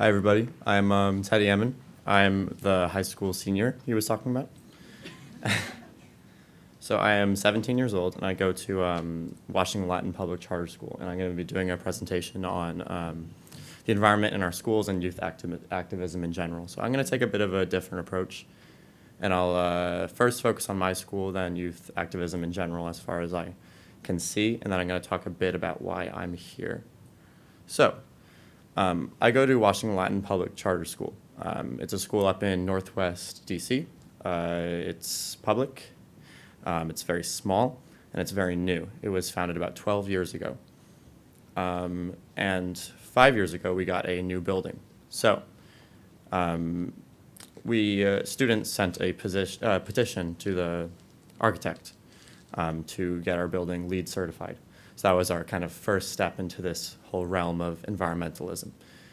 Hi, everybody. I'm Teddy Ammon. I'm the high school senior he was talking about. So I am 17 years old, and I go to Washington Latin Public Charter School, and I'm going to be doing a presentation on the environment in our schools and youth activism in general. So I'm going to take a bit of a different approach, and I'll first focus on my school, then youth activism in general as far as I can see, and then I'm going to talk a bit about why I'm here. So I go to Washington Latin Public Charter School. It's a school up in Northwest DC. It's public. It's very small, and it's very new. It was founded about 12 years ago. And 5 years ago, we got a new building. So students sent a petition to the architect to get our building LEED certified. So that was our kind of first step into this whole realm of environmentalism.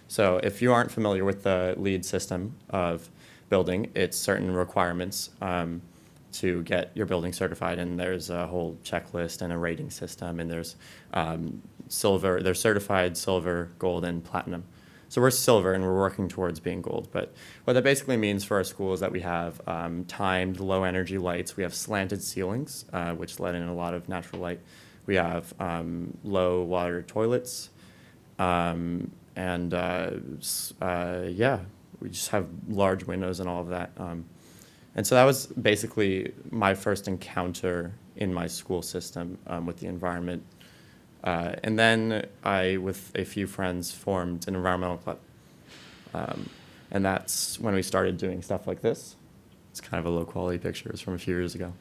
So if you aren't familiar with the LEED system of building, it's certain requirements to get your building certified, and there's a whole checklist and a rating system, and there's silver, they're certified silver, gold, and platinum. So we're silver, and we're working towards being gold. But what that basically means for our school is that we have timed low-energy lights. We have slanted ceilings, which let in a lot of natural light. We have low-water toilets, and we just have large windows and all of that. And so that was basically my first encounter in my school system with the environment. And then I, with a few friends, formed an environmental club. And that's when we started doing stuff like this. It's kind of a low-quality picture. It's from a few years ago.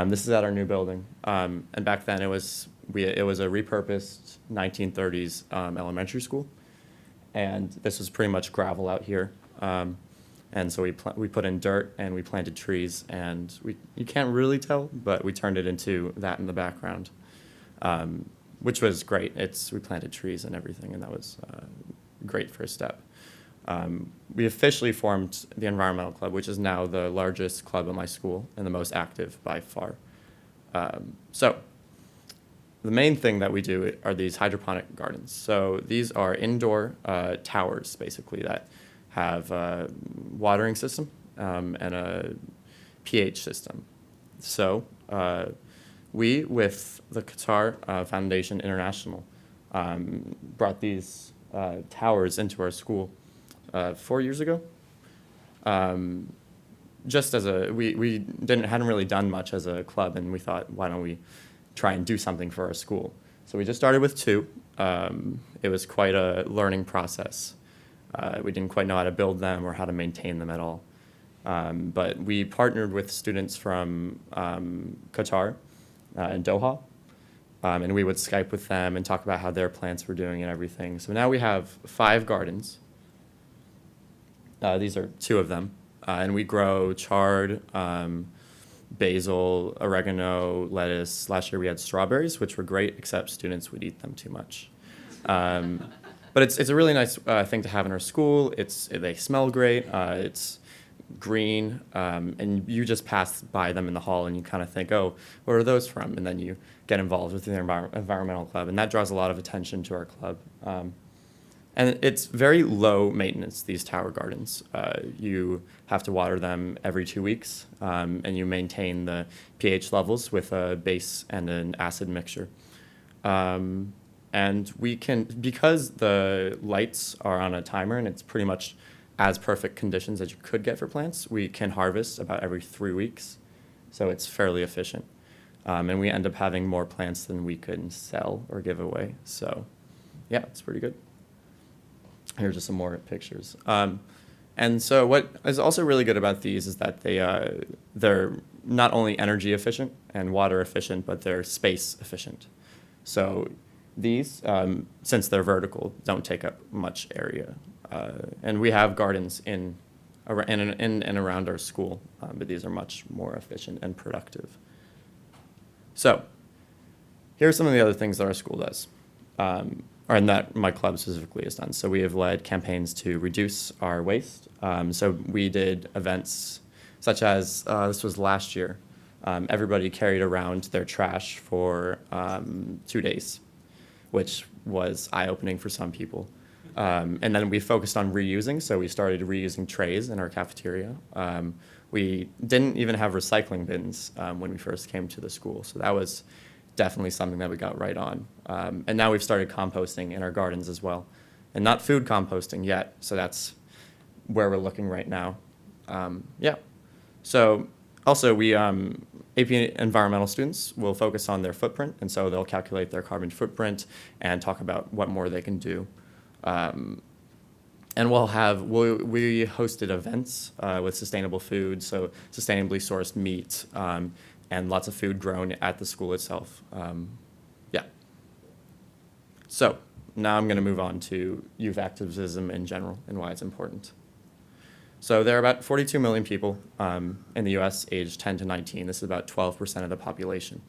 This is at our new building. And back then it was a repurposed 1930s elementary school. And this was pretty much gravel out here. And so we put in dirt and we planted trees, and you can't really tell, but we turned it into that in the background, which was great. We planted trees and everything, and that was a great first step. We officially formed the Environmental Club, which is now the largest club at my school and the most active by far. So the main thing that we do are these hydroponic gardens. So these are indoor towers, basically, that have a watering system and a pH system. So we, with the Qatar Foundation International, brought these towers into our school 4 years ago. Just as we hadn't really done much as a club, and we thought, why don't we try and do something for our school? So we just started with two. It was quite a learning process. We didn't quite know how to build them or how to maintain them at all. But we partnered with students from Qatar and Doha, and we would Skype with them and talk about how their plants were doing and everything. So now we have 5 gardens. These are 2 of them. And we grow chard, basil, oregano, lettuce. Last year we had strawberries, which were great, except students would eat them too much. But it's a really nice thing to have in our school. They smell great. It's green, and you just pass by them in the hall, and you kind of think, oh, where are those from? And then you get involved with the environmental club, and that draws a lot of attention to our club. And it's very low maintenance, these tower gardens. You have to water them every 2 weeks, and you maintain the pH levels with a base and an acid mixture. And we can, because the lights are on a timer and it's pretty much as perfect conditions as you could get for plants, we can harvest about every 3 weeks. So it's fairly efficient. And we end up having more plants than we could sell or give away. So yeah, it's pretty good. Here's just some more pictures. And so what is also really good about these is that they're not only energy efficient and water efficient, but they're space efficient. So these, since they're vertical, don't take up much area. And we have gardens in and around our school, but these are much more efficient and productive. So here are some of the other things that our school does, and that my club specifically has done. So we have led campaigns to reduce our waste. So we did events such as, this was last year, everybody carried around their trash for 2 days, which was eye-opening for some people. And then we focused on reusing, so we started reusing trays in our cafeteria. We didn't even have recycling bins when we first came to the school, so that was definitely something that we got right on. And now we've started composting in our gardens as well. And not food composting yet, so that's where we're looking right now. Yeah. So also AP environmental students will focus on their footprint, and so they'll calculate their carbon footprint and talk about what more they can do. And we hosted events with sustainable food, so sustainably sourced meat, and lots of food grown at the school itself. Yeah. So now I'm going to move on to youth activism in general and why it's important. So there are about 42 million people in the US aged 10 to 19. This is about 12% of the population.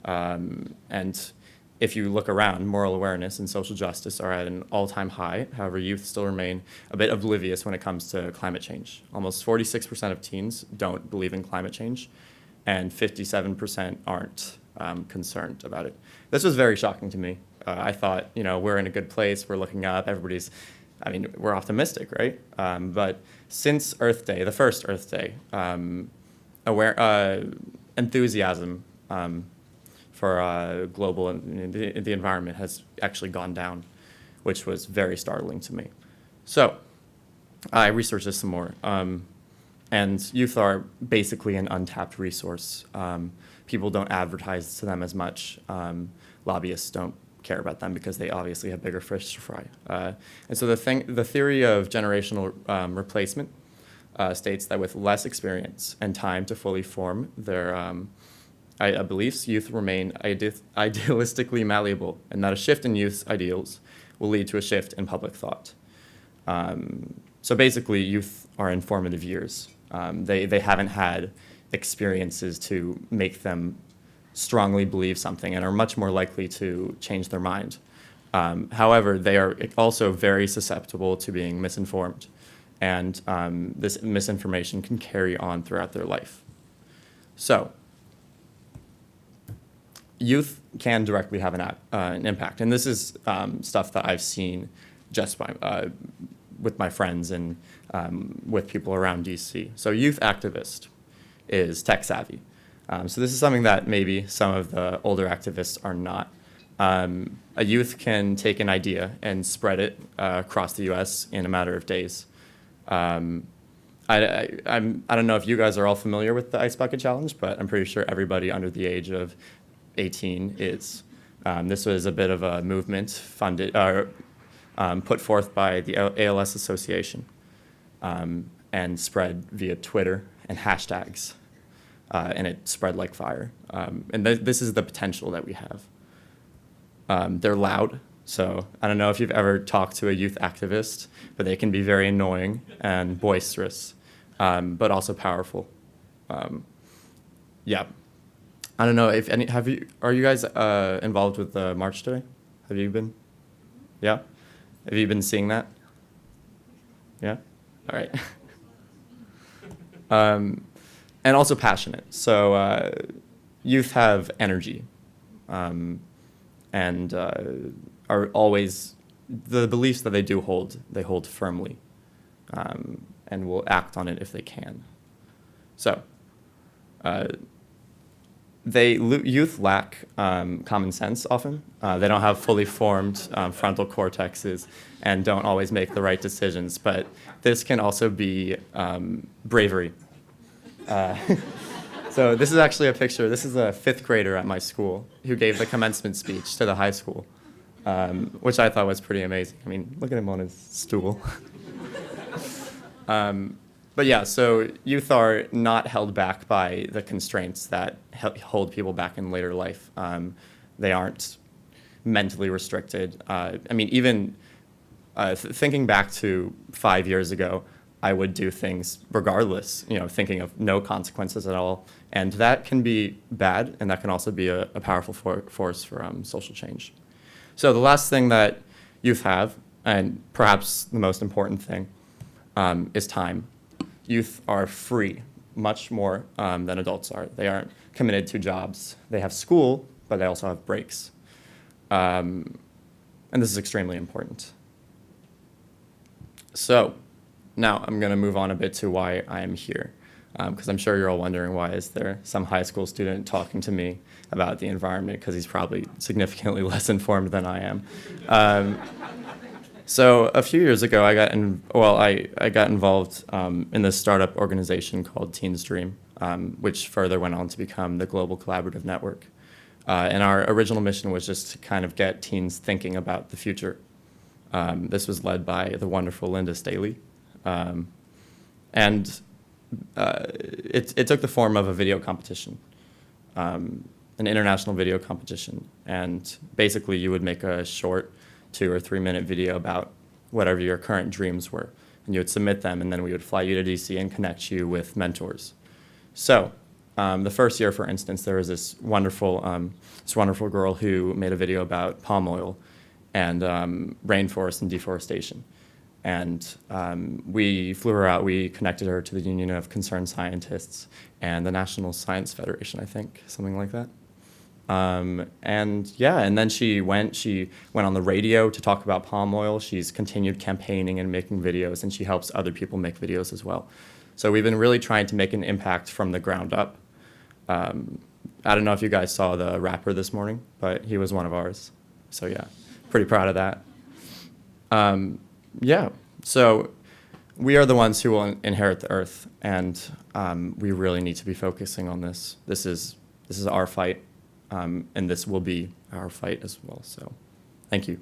And if you look around, moral awareness and social justice are at an all-time high. However, youth still remain a bit oblivious when it comes to climate change. Almost 46% of teens don't believe in climate change, and 57% aren't concerned about it. This was very shocking to me. I thought, we're in a good place, we're looking up, we're optimistic, right? But since Earth Day, the first Earth Day, enthusiasm for global and the environment has actually gone down, which was very startling to me. So I researched this some more. And youth are basically an untapped resource. People don't advertise to them as much. Lobbyists don't care about them because they obviously have bigger fish to fry. And so the theory of generational replacement states that with less experience and time to fully form their beliefs, youth remain idealistically malleable, and that a shift in youth's ideals will lead to a shift in public thought. So basically, youth are in formative years. They haven't had experiences to make them strongly believe something and are much more likely to change their mind. However, they are also very susceptible to being misinformed, and this misinformation can carry on throughout their life. So youth can directly have an impact, and this is stuff that I've seen just with my friends and with people around DC. So youth activist is tech savvy. So this is something that maybe some of the older activists are not. A youth can take an idea and spread it across the US in a matter of days. I don't know if you guys are all familiar with the Ice Bucket Challenge, but I'm pretty sure everybody under the age of 18 is. This was a bit of a movement funded put forth by the ALS Association and spread via Twitter and hashtags, and it spread like fire. And this is the potential that we have. They're loud, so I don't know if you've ever talked to a youth activist, but they can be very annoying and boisterous, but also powerful. Yeah. I don't know if are you guys involved with the march today? Have you been? Yeah? Have you been seeing that? Yeah? All right. And also passionate. So youth have energy and are always, the beliefs that they do hold, they hold firmly and will act on it if they can. So youth lack common sense often. They don't have fully formed frontal cortexes and don't always make the right decisions, but this can also be bravery. So this is actually a picture. This is a 5th grader at my school who gave the commencement speech to the high school, which I thought was pretty amazing. I mean, look at him on his stool. But yeah, so youth are not held back by the constraints that hold people back in later life. They aren't mentally restricted. Even thinking back to 5 years ago, I would do things regardless, thinking of no consequences at all. And that can be bad, and that can also be a powerful force for social change. So the last thing that youth have, and perhaps the most important thing, is time. Youth are free, much more than adults are. They aren't committed to jobs. They have school, but they also have breaks. And this is extremely important. So now I'm going to move on a bit to why I am here, because I'm sure you're all wondering, why is there some high school student talking to me about the environment, because he's probably significantly less informed than I am. So a few years ago, I got involved in this startup organization called Teens Dream, which further went on to become the Global Collaborative Network. And our original mission was just to kind of get teens thinking about the future. This was led by the wonderful Linda Staley. And it took the form of a video competition, an international video competition. And basically, you would make a short 2 or 3 minute video about whatever your current dreams were. And you would submit them, and then we would fly you to DC and connect you with mentors. So the first year, for instance, there was this wonderful girl who made a video about palm oil and rainforest and deforestation. And we flew her out. We connected her to the Union of Concerned Scientists and the National Science Federation, I think, something like that. And then she went on the radio to talk about palm oil. She's continued campaigning and making videos, and she helps other people make videos as well. So we've been really trying to make an impact from the ground up. I don't know if you guys saw the rapper this morning, but he was one of ours. So yeah, pretty proud of that. So we are the ones who will inherit the earth, and we really need to be focusing on this. This is our fight, and this will be our fight as well. So thank you.